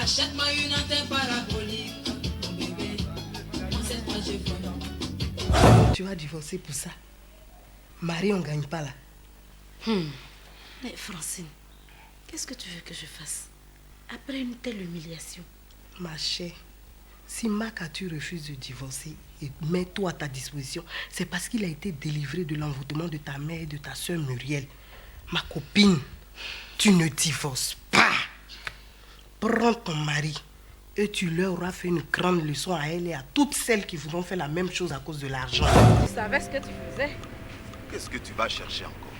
Achète-moi une antenne parabolique, mon bébé. Moi, c'est toi, je veux. Tu vas divorcer pour ça. Marie, on ne gagne pas là. Mais Francine, qu'est-ce que tu veux que je fasse après une telle humiliation? Ma chère, si Makatu refuse de divorcer et met tout à ta disposition, c'est parce qu'il a été délivré de l'envoûtement de ta mère et de ta soeur Muriel. Ma copine, tu ne divorces pas. Prends ton mari et tu leur auras fait une grande leçon à elle et à toutes celles qui voudront faire la même chose à cause de l'argent. Tu savais ce que tu faisais. Qu'est-ce que tu vas chercher encore?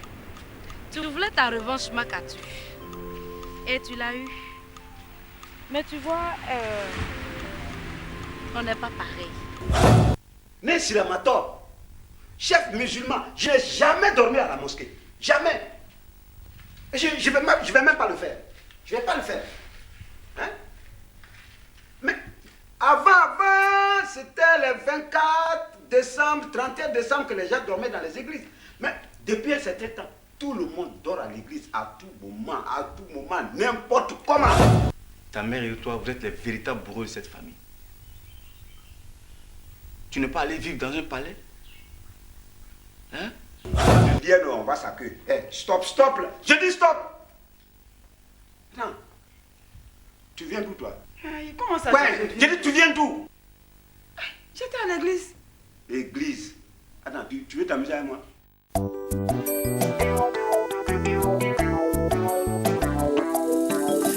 Tu voulais ta revanche, Makatu. Et tu l'as eu. Mais tu vois, on n'est pas pareil. Né Silamator, chef musulman, je n'ai jamais dormi à la mosquée. Jamais. Je ne vais même pas le faire. Je ne vais pas le faire. Hein? Mais avant, c'était le 24 décembre, 31 décembre que les gens dormaient dans les églises. Mais depuis un certain temps, tout le monde dort à l'église à tout moment, n'importe comment. Ta mère et toi, vous êtes les véritables bourreaux de cette famille. Tu n'es pas allé vivre dans un palais? Hein? Viens, on va s'accueillir. Hey, stop là. Je dis stop. Non. Tu viens d'où, toi? Comment ça? Ouais, je dis, tu viens d'où? J'étais à l'église. Église? Attends, tu veux t'amuser avec moi?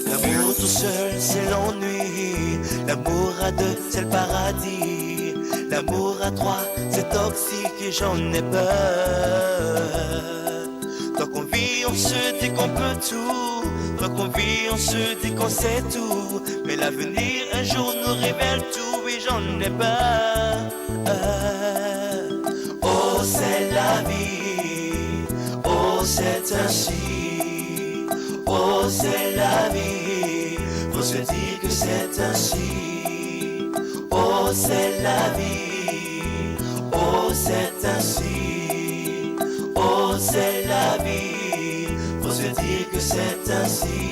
L'amour tout seul, c'est l'ennui. L'amour à deux, c'est le paradis. L'amour à trois, c'est toxique et j'en ai peur. Tant qu'on vit, on se dit qu'on peut tout. Tant qu'on vit, on se dit qu'on sait tout. Mais l'avenir, un jour, nous révèle tout et j'en ai peur. Oh, c'est la vie. Oh, c'est ainsi. Oh, c'est la vie. Faut se dire que c'est ainsi. Oh, c'est la vie. Oh, c'est ainsi. Oh, c'est la vie. Faut se dire que c'est ainsi.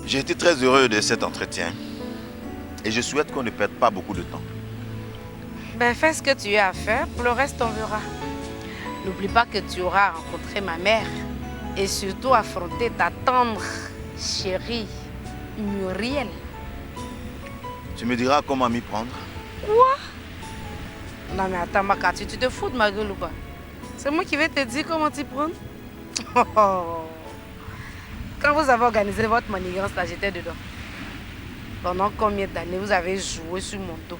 J'ai été très heureux de cet entretien et je souhaite qu'on ne perde pas beaucoup de temps. Ben, fais ce que tu as à faire, pour le reste, on verra. N'oublie pas que tu auras rencontré ma mère et surtout affronté ta tendre chérie Muriel. Tu me diras comment m'y prendre? Quoi? Non mais attends, Makatu, tu te fous de ma gueule ou quoi? C'est moi qui vais te dire comment t'y prendre. Quand vous avez organisé votre manigance, là, j'étais dedans. Pendant combien d'années vous avez joué sur mon dos?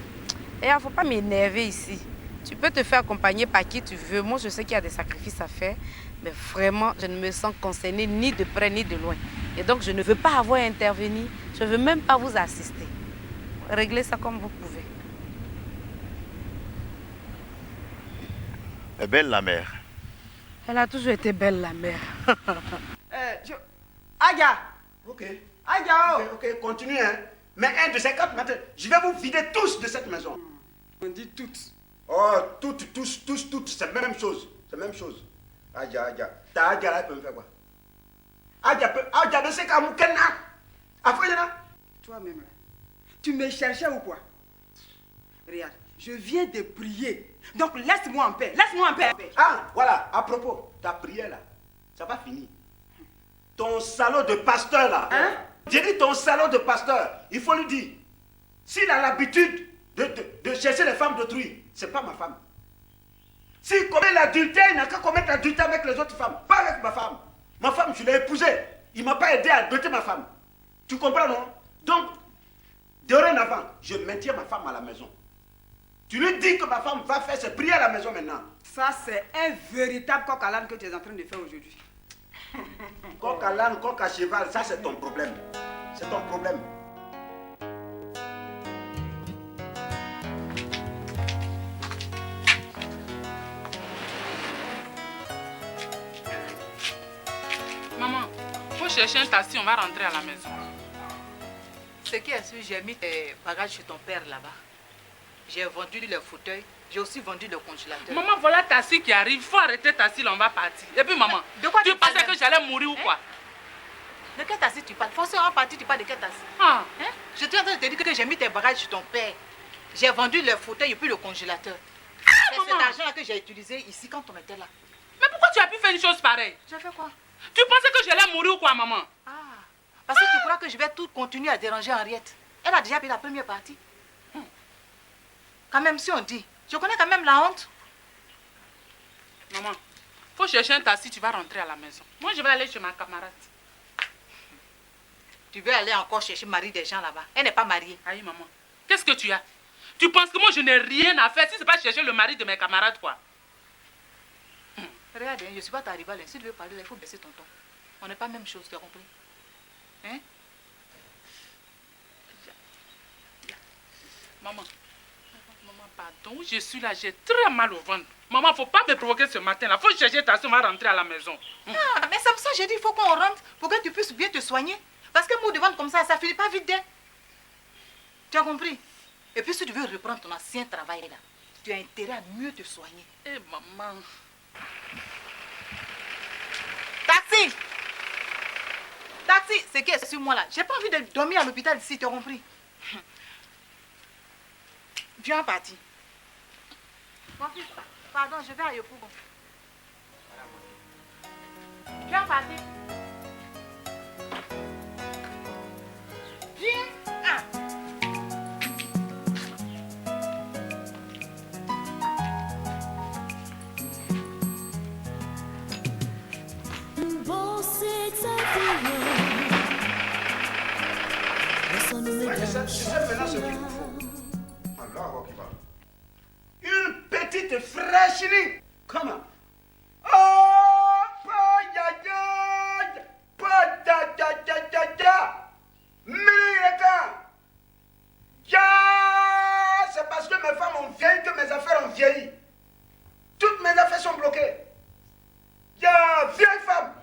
Et il ne faut pas m'énerver ici. Tu peux te faire accompagner par qui tu veux. Moi, je sais qu'il y a des sacrifices à faire. Mais vraiment, je ne me sens concernée ni de près ni de loin. Et donc, je ne veux pas avoir à intervenir. Je ne veux même pas vous assister. Réglez ça comme vous pouvez. Elle est belle, la mère. Elle a toujours été belle, la mère. Aïe! Ok. Aïe! Ok, continue, hein. Mais un de ces quatre matins, je vais vous vider tous de cette maison. On dit toutes. Oh, toutes, c'est la même chose. C'est la même chose. Aïe. Ta Aïe, là, elle peut me faire quoi? Aïe, de ce qu'à Moukena. Toi-même, là, tu me cherchais ou quoi? Regarde, je viens de prier. Donc laisse-moi en paix. Laisse-moi en paix. Ah, voilà, à propos, ta prière là, ça va finir. Ton salaud de pasteur là. Hein? J'ai dit ton salaud de pasteur, il faut lui dire. S'il a l'habitude de chercher les femmes d'autrui, c'est pas ma femme. S'il commet l'adultère, il n'a qu'à commettre l'adultère avec les autres femmes, pas avec ma femme. Ma femme, je l'ai épousée. Il ne m'a pas aidé à doter ma femme. Tu comprends, non? Donc, dorénavant, je maintiens ma femme à la maison. Tu lui dis que ma femme va faire ses prières à la maison maintenant. Ça, c'est un véritable coq à l'âne que tu es en train de faire aujourd'hui. Coq à l'âne, coq à cheval, ça c'est ton problème. C'est ton problème. Maman, faut chercher un taxi, on va rentrer à la maison. Ce qui est sûr, j'ai mis tes bagages chez ton père là-bas. J'ai vendu le fauteuil, j'ai aussi vendu le congélateur. Maman, voilà taxi qui arrive. Faut arrêter taxi, là, on va partir. Et puis, maman, de quoi tu pensais que j'allais mourir ou quoi? De quel taxi tu parles? Forcément partir, tu parles de quel taxi? Ah. Hein? Je suis en train de te dire que j'ai mis tes bagages chez ton père. J'ai vendu le fauteuil et puis le congélateur. C'est cet argent-là que j'ai utilisé ici quand on était là. Mais pourquoi tu as pu faire une chose pareille? J'ai fait quoi? Tu pensais que j'allais mourir ou quoi, maman? Ah, parce que tu crois que je vais tout continuer à déranger Henriette. Elle a déjà pris la première partie. Quand même, si on dit, je connais quand même la honte. Maman, faut chercher un taxi, tu vas rentrer à la maison. Moi, je vais aller chez ma camarade. Tu veux aller encore chercher Marie des gens là-bas? Elle n'est pas mariée. Aïe, maman, qu'est-ce que tu as? Tu penses que moi, je n'ai rien à faire si ce n'est pas chercher le mari de mes camarades, quoi? Regarde, je ne suis pas ta rivale. Si tu veux parler, il faut baisser ton ton. On n'est pas la même chose, tu as compris? Hein? Maman, pardon, je suis là, j'ai très mal au ventre. Maman, faut pas me provoquer ce matin-là. Faut chercher ta soeur, on va rentrer à la maison. Ah, mais c'est pour ça que j'ai dit, il faut qu'on rentre pour que tu puisses bien te soigner. Parce que mot de ventre comme ça finit pas vite. Tu as compris? Et puis si tu veux reprendre ton ancien travail là, tu as intérêt à mieux te soigner. Eh, maman. Taxi! Taxi, c'est qui est sur moi là? J'ai pas envie de dormir à l'hôpital ici, tu as compris? Viens partir. Mon fils, pardon, je vais à Yopougon. Viens partir. Viens. Ah. C'est maintenant ce qu'il vous faut. Alors, une petite fraîcherie. Comment? Oh, c'est parce que mes femmes ont vieilli que mes affaires ont vieilli. Toutes mes affaires sont bloquées. Vieille femme,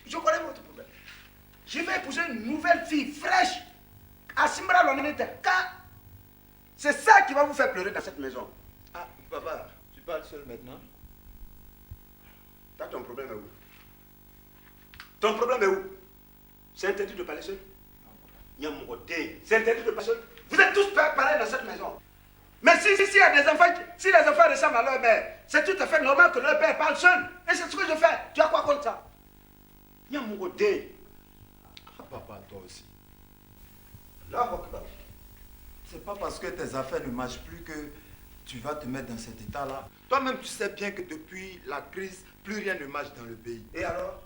je connais votre problème. Je vais épouser une nouvelle fille fraîche. Asimbra l'honnêteté. C'est ça qui va vous faire pleurer dans cette maison. Ah, papa, tu parles seul maintenant? T'as ton problème est où? Ton problème est où? C'est interdit de parler seul? C'est interdit de parler seul? Vous êtes tous pareils dans cette maison. Mais si y a des enfants, si les enfants ressemblent à leur mère, c'est tout à fait normal que leur père parle seul. Et c'est ce que je fais. Tu as quoi contre ça? Ah, papa, toi aussi. Là, c'est pas parce que tes affaires ne marchent plus que tu vas te mettre dans cet état-là. Toi-même, tu sais bien que depuis la crise, plus rien ne marche dans le pays. Et alors?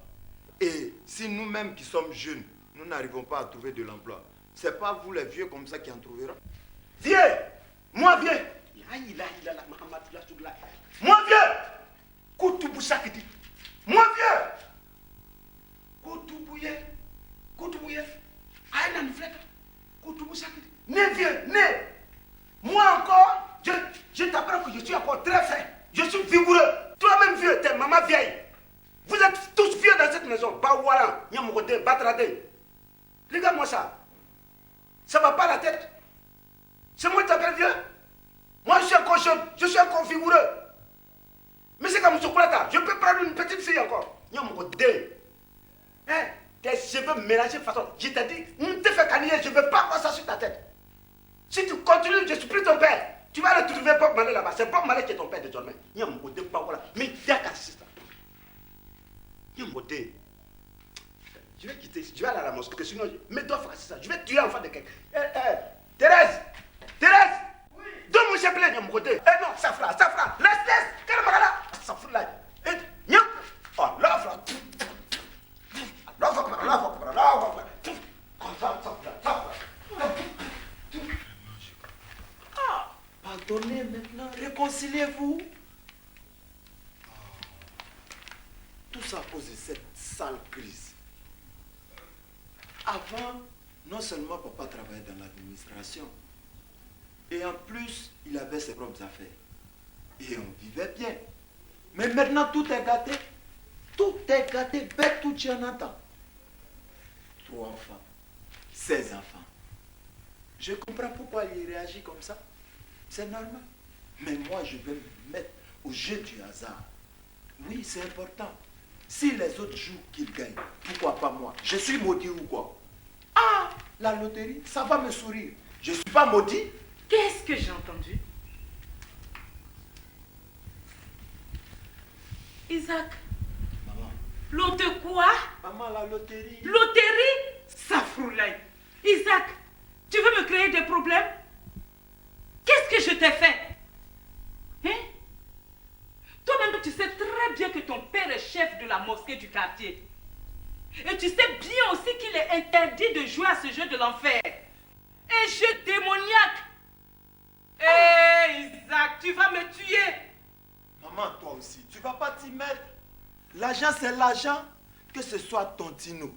Et si nous-mêmes qui sommes jeunes, nous n'arrivons pas à trouver de l'emploi, c'est pas vous les vieux comme ça qui en trouveront? Vieux! Moi vieux! Moi vieux! Koutouboussakidi! Moi vieux! Koutoubouye! Aïnan Flek! Koutouboussakidi! Né vieux! Né! Moi encore, je t'apprends que je suis encore très fin. Je suis vigoureux. Toi-même vieux, t'es maman vieille. Vous êtes tous vieux dans cette maison. Baoualan, Nyamoukote, Batrade. Regarde-moi ça. Ça va pas la tête. C'est moi qui t'appelle vieux. Moi je suis encore jeune, je suis encore vigoureux. Mais c'est comme Chocolata, je peux prendre une petite fille encore. Nyamoukote. Hein? Tes cheveux mélangés de façon. Je t'ai dit, ne te fais caniller, je ne veux pas avoir ça sur ta tête. Si tu continues, je suis plus ton père. Tu vas retrouver Bob Marley là-bas. C'est Bob Marley qui est ton père désormais. Mais je vais quitter, je vais aller à la mosquée, sinon, mets-toi face à ça. Je vais tuer l'enfant de quelqu'un. Thérèse! Thérèse! Oui. Donne mon chapelet, de mon côté. Non, Safra, laisse, Karamagala! Safra là. Oh, là, Pardonnez maintenant, réconciliez-vous. crise. Avant, non seulement papa travaillait dans l'administration, et en plus, il avait ses propres affaires. Et on vivait bien. Mais maintenant, tout est gâté. Tout est gâté, bête tout Jonathan. 3 enfants, 16 enfants. Je comprends pourquoi il réagit comme ça. C'est normal. Mais moi, je vais me mettre au jeu du hasard. Oui, c'est important. Si les autres jouent qu'ils gagnent, pourquoi pas moi? Je suis maudit ou quoi? Ah, la loterie, ça va me sourire. Je ne suis pas maudit. Qu'est-ce que j'ai entendu? Isaac. Maman. L'autre quoi? Maman, la loterie. Loterie? Safroulaye. Isaac, tu veux me créer des problèmes? Qu'est-ce que je t'ai fait? Hein? Toi-même, tu sais très bien que ton père est chef de la mosquée du quartier. Et tu sais bien aussi qu'il est interdit de jouer à ce jeu de l'enfer. Un jeu démoniaque. Hé, Isaac, tu vas me tuer. Maman, toi aussi, tu vas pas t'y mettre. L'argent, c'est l'argent. Que ce soit Tontino,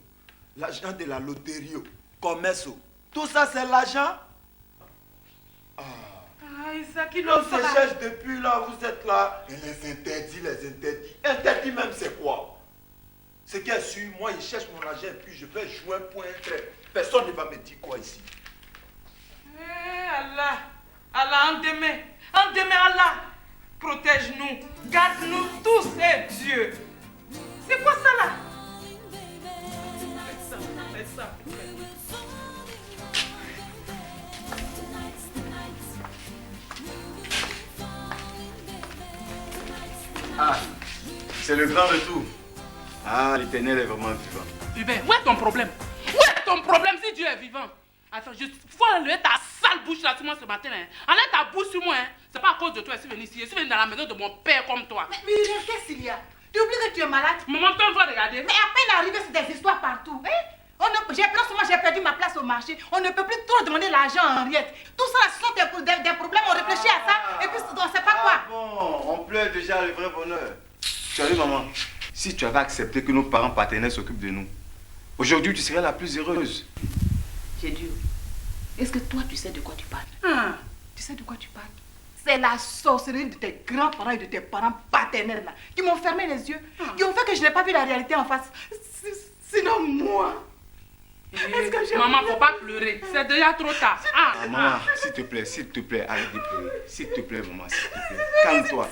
l'argent de la loterie, commerce, tout ça, c'est l'argent. Ah, Isaac, il On le se fera. cherche depuis là, vous êtes là. Et les interdits, les interdits. Interdits même, c'est quoi? Ce qui est sûr, moi, il cherche mon argent et puis je vais jouer un point un trait. Personne ne va me dire quoi ici. Eh, Allah, Allah, en demain, Allah, protège-nous, garde-nous tous, eh Dieu. C'est quoi ça là? Fais ça. Ah, c'est le grand retour. Ah, l'Éternel est vraiment vivant. Hubert, où est ton problème? Où est ton problème si Dieu est vivant? Attends, faut enlever ta sale bouche là sur moi ce matin. Hein. Enlève ta bouche sur moi. Hein. C'est pas à cause de toi que je suis venu ici. Je suis venu dans la maison de mon père comme toi. Mais Muriel, qu'est-ce qu'il y a? Tu oublies que tu es malade? Maman, tu vas regarder. Mais à peine arrivé, c'est des histoires partout. Hein? J'ai perdu ma place au marché. On ne peut plus trop demander l'argent à Henriette. Tout ça, ce sont des problèmes. On réfléchit à ça. Et puis, on ne sait pas quoi. Bon, on pleure déjà le vrai bonheur. Tu as vu, maman, si tu avais accepté que nos parents paternels s'occupent de nous, aujourd'hui, tu serais la plus heureuse. J'ai dit, est-ce que toi, tu sais de quoi tu parles? Tu sais de quoi tu parles? C'est la sorcellerie de tes grands-parents et de tes parents paternels là, qui m'ont fermé les yeux, qui ont fait que je n'ai pas vu la réalité en face. Sinon, moi... Est-ce que j'ai... Maman, faut pas pleurer. C'est déjà trop tard. Maman, s'il te plaît, arrête de pleurer. S'il te plaît, maman, s'il te plaît. Calme-toi.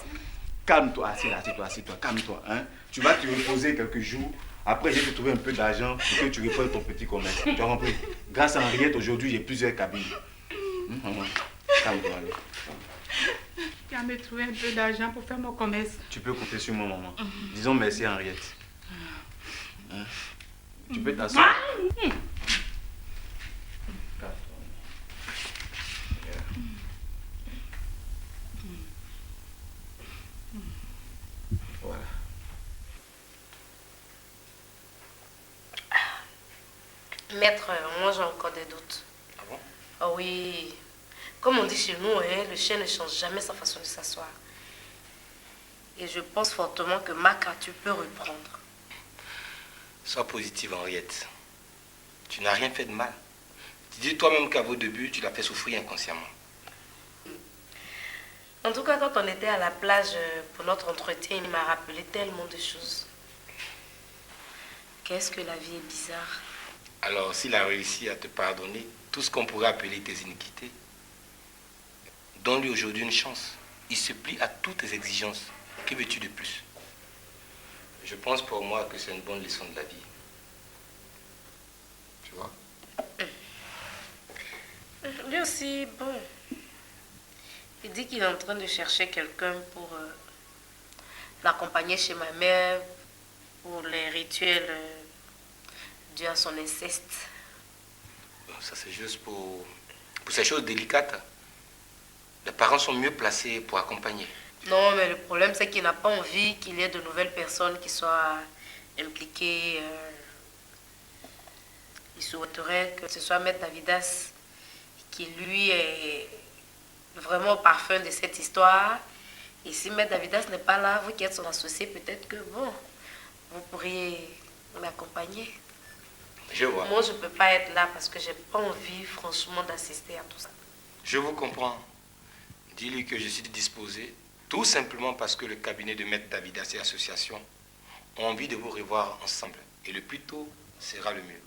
Calme-toi. Assieds-toi. Calme-toi. Hein? Tu vas te reposer quelques jours. Après, je vais te trouver un peu d'argent pour que tu reprennes ton petit commerce. Tu as compris? Grâce à Henriette, aujourd'hui, j'ai plusieurs cabines. Maman, calme-toi. Tu vas me trouver un peu d'argent pour faire mon commerce. Tu peux compter sur moi, maman. Disons merci à Henriette. Hein? Tu peux t'asseoir. Voilà. Maître, moi j'ai encore des doutes. Ah bon? Ah oui. Comme on dit chez nous, hein, le chien ne change jamais sa façon de s'asseoir. Et je pense fortement que ma tu peux reprendre. Sois positive, Henriette. Tu n'as rien fait de mal. Tu dis toi-même qu'à vos débuts, tu l'as fait souffrir inconsciemment. En tout cas, quand on était à la plage pour notre entretien, il m'a rappelé tellement de choses. Qu'est-ce que la vie est bizarre. Alors, s'il a réussi à te pardonner tout ce qu'on pourrait appeler tes iniquités, donne-lui aujourd'hui une chance. Il se plie à toutes tes exigences. Que veux-tu de plus? Je pense pour moi que c'est une bonne leçon de la vie. Tu vois? Lui aussi, bon. Il dit qu'il est en train de chercher quelqu'un pour l'accompagner chez ma mère pour les rituels dus à son inceste. Bon, ça, c'est juste pour ces choses délicates. Les parents sont mieux placés pour accompagner. Non, mais le problème, c'est qu'il n'a pas envie qu'il y ait de nouvelles personnes qui soient impliquées. Il souhaiterait que ce soit Maître Davidas qui, lui, est vraiment au parfum de cette histoire. Et si Maître Davidas n'est pas là, vous qui êtes son associé, peut-être que, bon, vous pourriez m'accompagner. Je vois. Moi, je ne peux pas être là parce que j'ai pas envie, franchement, d'assister à tout ça. Je vous comprends. Dis-lui que je suis disposé, tout simplement parce que le cabinet de Maître Davidas et l'association ont envie de vous revoir ensemble. Et le plus tôt sera le mieux.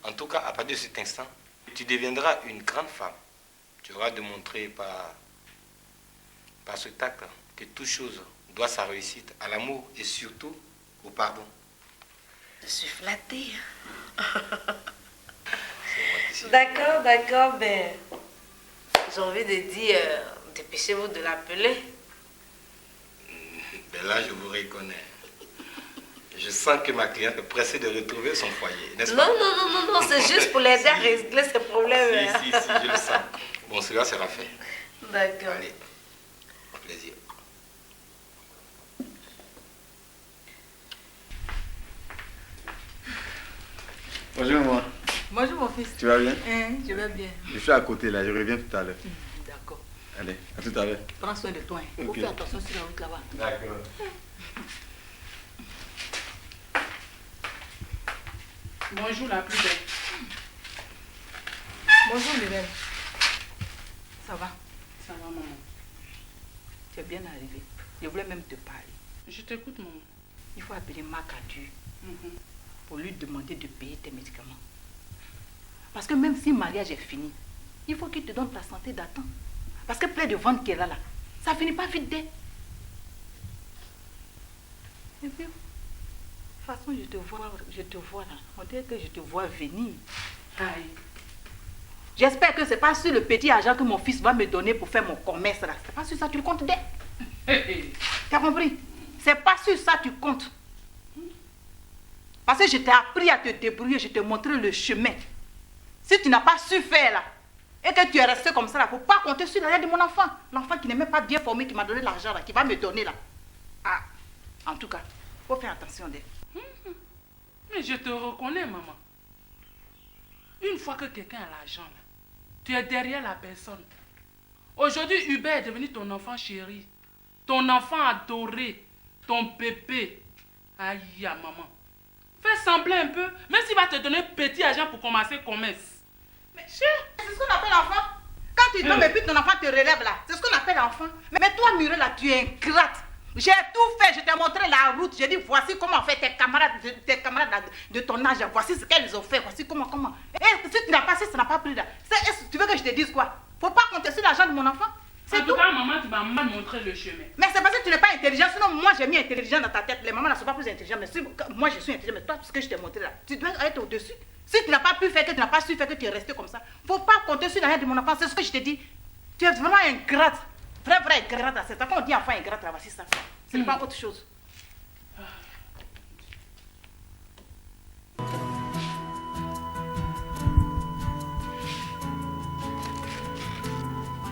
En tout cas, à partir de cet instant, tu deviendras une grande femme. Tu auras démontré par ce tact que toute chose doit sa réussite à l'amour et surtout au pardon. Je suis flattée. D'accord, d'accord, ben, j'ai envie de dire, dépêchez-vous de l'appeler. Ben là, je vous reconnais. Je sens que ma cliente est pressée de retrouver son foyer, n'est-ce pas? Non, c'est juste pour l'aider à régler ses problèmes. Si, je le sens. Bon, cela sera fait. D'accord. Allez, au plaisir. Bonjour, maman. Bonjour, mon fils. Tu vas bien? Je vais bien. Je suis à côté là, je reviens tout à l'heure. D'accord. Allez, à tout à l'heure. Prends soin de toi. Il faut faire attention sur la route là-bas. D'accord. Bonjour la plus belle. Bonjour, Muriel. Ça va? Ça va, maman? Tu es bien arrivée. Je voulais même te parler. Je t'écoute, maman. Il faut appeler Makatu pour lui demander de payer tes médicaments. Parce que même si le mariage est fini, il faut qu'il te donne ta santé d'attente. Parce que plein de ventes qu'elle a là, ça finit pas vite d'elle. Et puis, de toute façon, je te vois là. On dirait que je te vois venir. Aïe. J'espère que c'est pas sur le petit argent que mon fils va me donner pour faire mon commerce là. C'est pas sur ça que tu le comptes d'elle. T'as compris? C'est pas sur ça que tu comptes. Parce que je t'ai appris à te débrouiller, je t'ai montré le chemin. Si tu n'as pas su faire là, et que tu es resté comme ça là, il ne faut pas compter sur l'argent de mon enfant. L'enfant qui n'est même pas bien formé, qui m'a donné l'argent là, qui va me donner là. Ah, en tout cas, il faut faire attention d'elle. Mais je te reconnais, maman. Une fois que quelqu'un a l'argent là, tu es derrière la personne. Aujourd'hui, Hubert est devenu ton enfant chéri, ton enfant adoré, ton bébé. Aïe, maman. Fais sembler un peu, même s'il va te donner petit argent pour commencer le commerce. Mais c'est ce qu'on appelle enfant. Quand tu tombes et puis ton enfant te relève là, c'est ce qu'on appelle enfant. Mais toi, Muriel, là, tu es ingrate. J'ai tout fait, je t'ai montré la route. J'ai dit, voici comment fait tes camarades de ton âge. Voici ce qu'elles ont fait, voici comment. Et si tu n'as pas, si ça n'a pas pris là, tu veux que je te dise quoi? Faut pas compter sur l'argent de mon enfant. En tout cas, maman, tu m'as mal montré le chemin. Mais c'est parce que tu n'es pas intelligent. Sinon, moi, j'ai mis intelligent dans ta tête. Les mamans ne sont pas plus intelligentes. Mais si moi, je suis intelligent, mais toi, tout ce que je t'ai montré là, tu dois être au-dessus. Si tu n'as pas pu faire, que tu n'as pas su faire, que tu es resté comme ça, faut pas compter sur l'argent de mon enfant. C'est ce que je te dis. Tu es vraiment ingrate. Vrai ingrate. C'est quand on dit enfant ingrate, là, voici ça. C'est pas autre chose.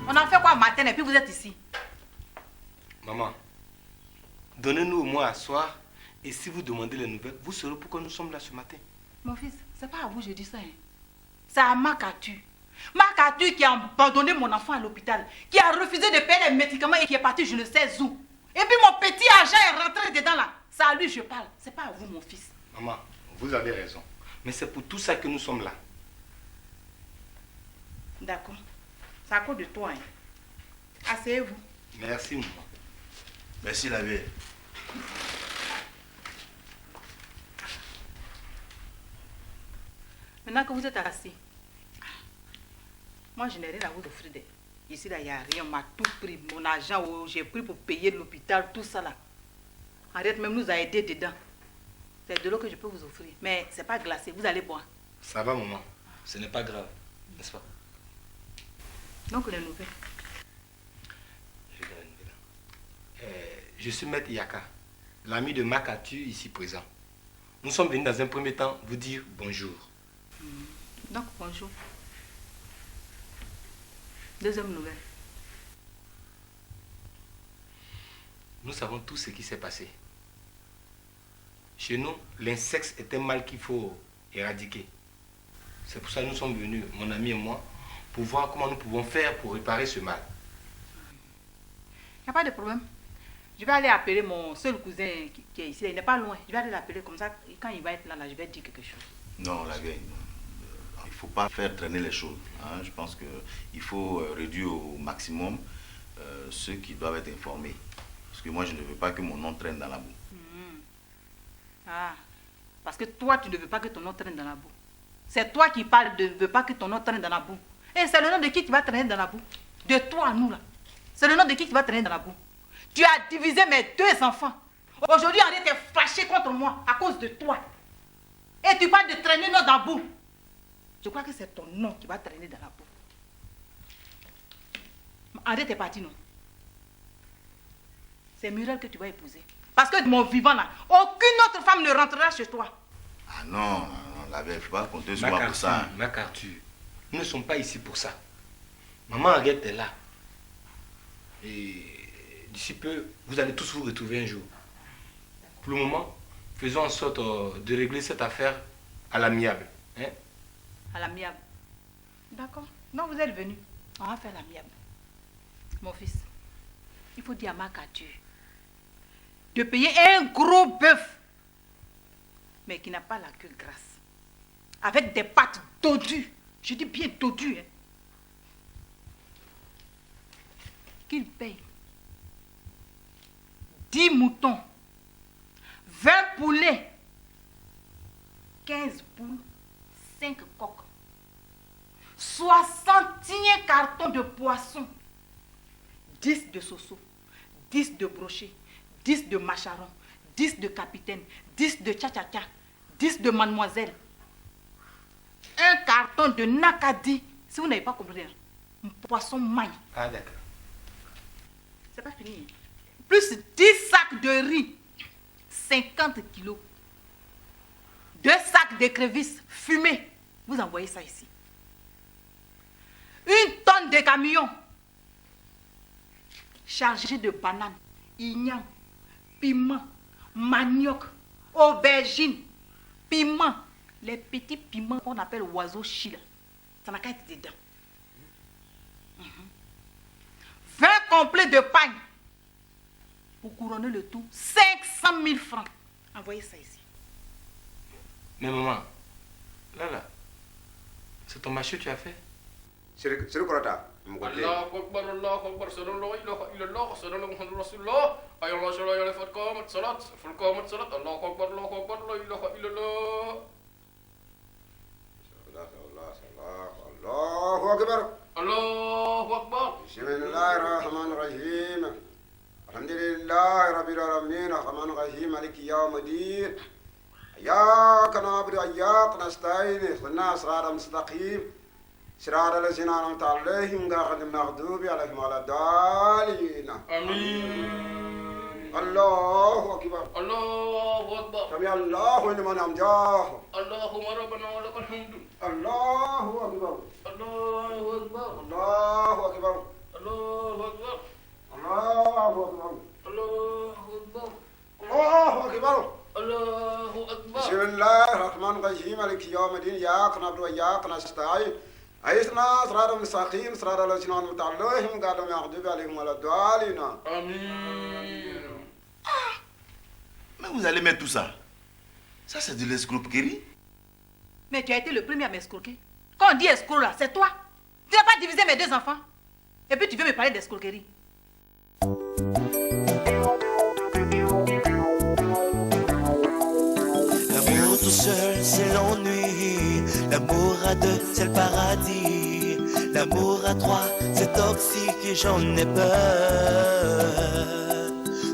On en fait quoi matin et puis vous êtes ici? Maman, donnez-nous au moins à soir et si vous demandez les nouvelles, vous saurez pourquoi nous sommes là ce matin. Mon fils, c'est pas à vous que je dis ça. Hein. C'est à Makatu. Makatu qui a abandonné mon enfant à l'hôpital, qui a refusé de payer les médicaments et qui est parti je ne sais où. Et puis mon petit argent est rentré dedans là. C'est à lui que je parle. C'est pas à vous, mon fils. Maman, vous avez raison. Mais c'est pour tout ça que nous sommes là. D'accord. C'est à cause de toi. Hein. Asseyez-vous. Merci, maman. Merci, la vie. Maintenant que vous êtes assis, moi je n'ai rien à vous offrir. Ici, là, il n'y a rien. On m'a tout pris. Mon argent, j'ai pris pour payer l'hôpital, tout ça là. Arrête même nous a aidé dedans. C'est de l'eau que je peux vous offrir. Mais c'est pas glacé. Vous allez boire. Ça va, maman. Ce n'est pas grave, n'est-ce pas? Donc, les nouvelles. Je vais donner les nouvelles. Je suis Maître Yaka, l'ami de Makatu ici présent. Nous sommes venus dans un premier temps vous dire bonjour. Donc, bonjour. Deuxième nouvelle. Nous savons tout ce qui s'est passé. Chez nous, l'insexe est un mal qu'il faut éradiquer. C'est pour ça que nous sommes venus, mon ami et moi, pour voir comment nous pouvons faire pour réparer ce mal. Il n'y a pas de problème. Je vais aller appeler mon seul cousin qui est ici. Il n'est pas loin. Je vais aller l'appeler comme ça. Quand il va être là, je vais dire quelque chose. Non, la vieille, il ne faut pas faire traîner les choses. Hein. Je pense qu'il faut réduire au maximum ceux qui doivent être informés. Parce que moi, je ne veux pas que mon nom traîne dans la boue. Ah, parce que toi, tu ne veux pas que ton nom traîne dans la boue. C'est toi qui parles de ne veux pas que ton nom traîne dans la boue. Et c'est le nom de qui tu vas traîner dans la boue? De toi, nous, là. C'est le nom de qui tu vas traîner dans la boue? Tu as divisé mes 2 enfants. Aujourd'hui, Henri était fâché contre moi à cause de toi. Et tu parles de traîner dans la boue. Je crois que c'est ton nom qui va traîner dans la boue. Henri est parti, non? C'est Muriel que tu vas épouser. Parce que de mon vivant, là, aucune autre femme ne rentrera chez toi. Ah non, la vieille, il ne faut pas compter sur moi pour ça. Hein. MacArthur, nous ne sommes pas ici pour ça. Maman Henriette est là. Et d'ici peu, vous allez tous vous retrouver un jour. Pour le moment, faisons en sorte de régler cette affaire à l'amiable. Hein? À l'amiable. D'accord. Non, vous êtes venu. On va faire l'amiable. Mon fils, il faut dire à MacArthur de payer un gros bœuf, mais qui n'a pas la queue grasse, avec des pattes dodues. Je dis bien dodues. Hein. Qu'il paye 10 moutons, 20 poulets, 15 poules, 5 coques, 61 cartons de poissons, 10 de soso, 10 de brochet, 10 de macharon, 10 de capitaine, 10 de tcha-tcha-tcha, 10 de mademoiselle, un carton de nakadi, si vous n'avez pas compris, un poisson maille. Ah d'accord. C'est pas fini. Hein. Plus 10 sacs de riz, 50 kilos, 2 sacs d'écrevisses fumées. Vous envoyez ça ici. 1 tonne de camion chargé de bananes, ignan, piment, manioc, aubergine, piment, les petits piments qu'on appelle oiseaux chila. Ça n'a qu'à être dedans. 20 complets de pain. Pour couronner le tout, 500 000 francs. Envoyez ça ici. Mais maman, là, c'est ton marché que tu as fait? C'est le Korata. Allah Akbar, Allah Akbar, sallallahu ilaha illallah, sallallahu alaihi rasulullah, ayallah sallallahu alaihi fatqamat salat, fulqamat salat, Allah Akbar, la ilaha illallah. Allahu Akbar. Allahu Akbar. Bismillahirrahmanirrahim. Alhamdulillahi rabbil alamin, arrahmanir rahim, maliki yawmiddin. Iyyaka na'budu wa iyyaka nasta'in, ihdinas siratal mustaqim. صراط الذين أنعمت عليهم غير المغضوب عليهم ولا الضالين. آمين. الله أكبر. الله أكبر. سمع الله لمن حمده. اللهم ربنا ولك الحمد. الله أكبر. الله أكبر. الله أكبر. الله أكبر. الله أكبر. الله أكبر. الله أكبر. الله أكبر. بسم الله الرحمن الرحيم مالك يوم الدين إياك نعبد وإياك نستعين أيسنا صراط المستقيم صراط الذين أنعمت عليهم غير المغضوب عليهم ولا الضالين. Amen. Mais vous allez mettre tout ça. Ça, c'est de l'escroquerie. Mais tu as été le premier à m'escroquer. Quand on dit escroc là, c'est toi. Tu n'as pas divisé mes 2 enfants. Et puis tu veux me parler d'escroquerie. L'amour tout seul, c'est l'ennui. L'amour à 2, c'est le paradis. L'amour à 3, c'est toxique et j'en ai peur.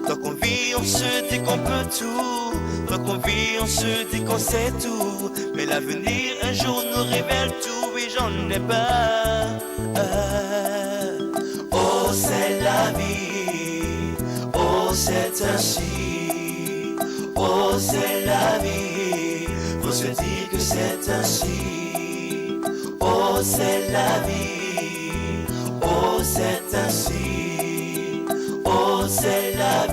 Tant qu'on vit, on se dit qu'on peut tout. Tant qu'on vit, on se dit qu'on sait tout. Mais l'avenir, un jour, nous révèle tout et j'en ai peur. Oh, c'est la vie. Oh, c'est ainsi. Oh, c'est la vie. Faut se dire que c'est ainsi. Oh, c'est la vie. Oh, c'est ainsi. Oh, c'est la vie.